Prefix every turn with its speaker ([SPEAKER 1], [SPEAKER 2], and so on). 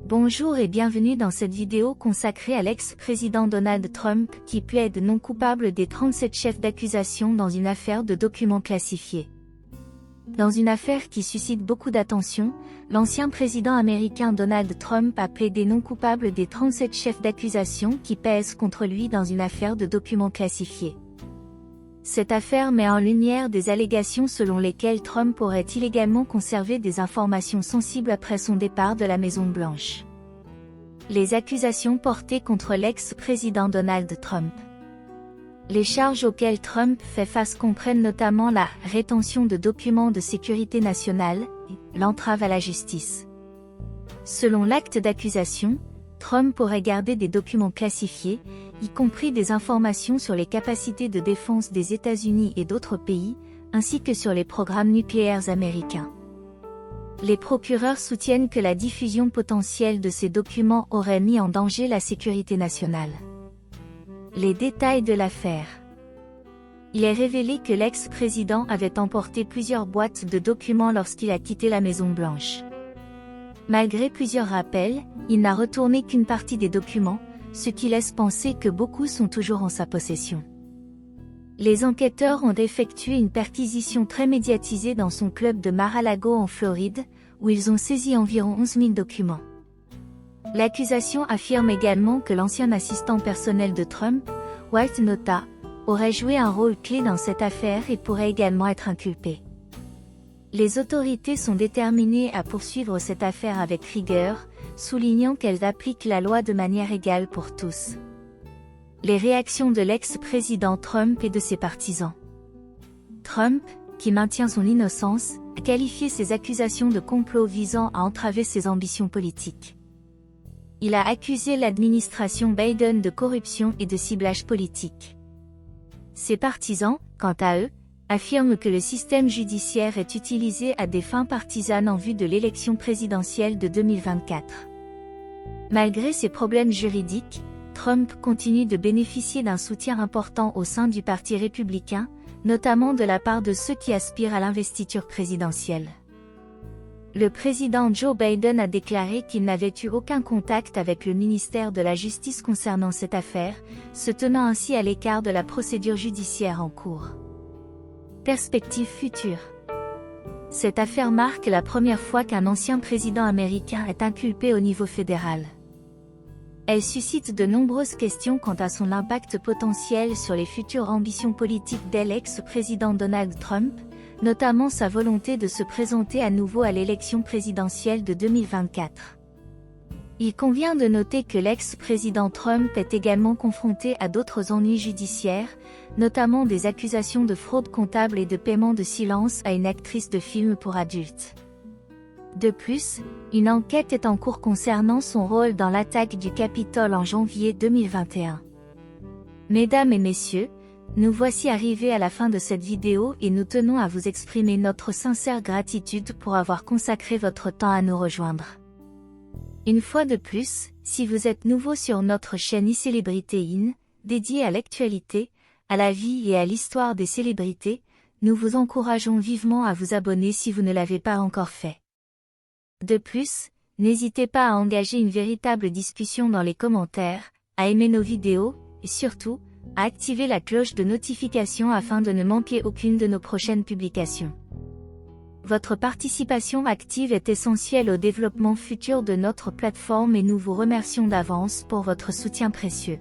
[SPEAKER 1] Bonjour et bienvenue dans cette vidéo consacrée à l'ex-président Donald Trump qui plaide non coupable des 37 chefs d'accusation dans une affaire de documents classifiés. Dans une affaire qui suscite beaucoup d'attention, l'ancien président américain Donald Trump a plaidé non coupable des 37 chefs d'accusation qui pèsent contre lui dans une affaire de documents classifiés. Cette affaire met en lumière des allégations selon lesquelles Trump aurait illégalement conservé des informations sensibles après son départ de la Maison-Blanche. Les accusations portées contre l'ex-président Donald Trump. Les charges auxquelles Trump fait face comprennent notamment la rétention de documents de sécurité nationale et l'entrave à la justice. Selon l'acte d'accusation, Trump aurait gardé des documents classifiés, y compris des informations sur les capacités de défense des États-Unis et d'autres pays, ainsi que sur les programmes nucléaires américains. Les procureurs soutiennent que la diffusion potentielle de ces documents aurait mis en danger la sécurité nationale. Les détails de l'affaire. Il est révélé que l'ex-président avait emporté plusieurs boîtes de documents lorsqu'il a quitté la Maison-Blanche. Malgré plusieurs rappels, il n'a retourné qu'une partie des documents, ce qui laisse penser que beaucoup sont toujours en sa possession. Les enquêteurs ont effectué une perquisition très médiatisée dans son club de Mar-a-Lago en Floride, où ils ont saisi environ 11 000 documents. L'accusation affirme également que l'ancien assistant personnel de Trump, Walt Nauta, aurait joué un rôle clé dans cette affaire et pourrait également être inculpé. Les autorités sont déterminées à poursuivre cette affaire avec rigueur, soulignant qu'elles appliquent la loi de manière égale pour tous. Les réactions de l'ex-président Trump et de ses partisans. Trump, qui maintient son innocence, a qualifié ces accusations de complot visant à entraver ses ambitions politiques. Il a accusé l'administration Biden de corruption et de ciblage politique. Ses partisans, quant à eux, affirme que le système judiciaire est utilisé à des fins partisanes en vue de l'élection présidentielle de 2024. Malgré ces problèmes juridiques, Trump continue de bénéficier d'un soutien important au sein du Parti républicain, notamment de la part de ceux qui aspirent à l'investiture présidentielle. Le président Joe Biden a déclaré qu'il n'avait eu aucun contact avec le ministère de la Justice concernant cette affaire, se tenant ainsi à l'écart de la procédure judiciaire en cours. Perspectives futures. Cette affaire marque la première fois qu'un ancien président américain est inculpé au niveau fédéral. Elle suscite de nombreuses questions quant à son impact potentiel sur les futures ambitions politiques de l'ex-président Donald Trump, notamment sa volonté de se présenter à nouveau à l'élection présidentielle de 2024. Il convient de noter que l'ex-président Trump est également confronté à d'autres ennuis judiciaires, notamment des accusations de fraude comptable et de paiement de silence à une actrice de film pour adultes. De plus, une enquête est en cours concernant son rôle dans l'attaque du Capitole en janvier 2021. Mesdames et messieurs, nous voici arrivés à la fin de cette vidéo et nous tenons à vous exprimer notre sincère gratitude pour avoir consacré votre temps à nous rejoindre. Une fois de plus, si vous êtes nouveau sur notre chaîne iCélébrité In, dédiée à l'actualité, à la vie et à l'histoire des célébrités, nous vous encourageons vivement à vous abonner si vous ne l'avez pas encore fait. De plus, n'hésitez pas à engager une véritable discussion dans les commentaires, à aimer nos vidéos, et surtout, à activer la cloche de notification afin de ne manquer aucune de nos prochaines publications. Votre participation active est essentielle au développement futur de notre plateforme et nous vous remercions d'avance pour votre soutien précieux.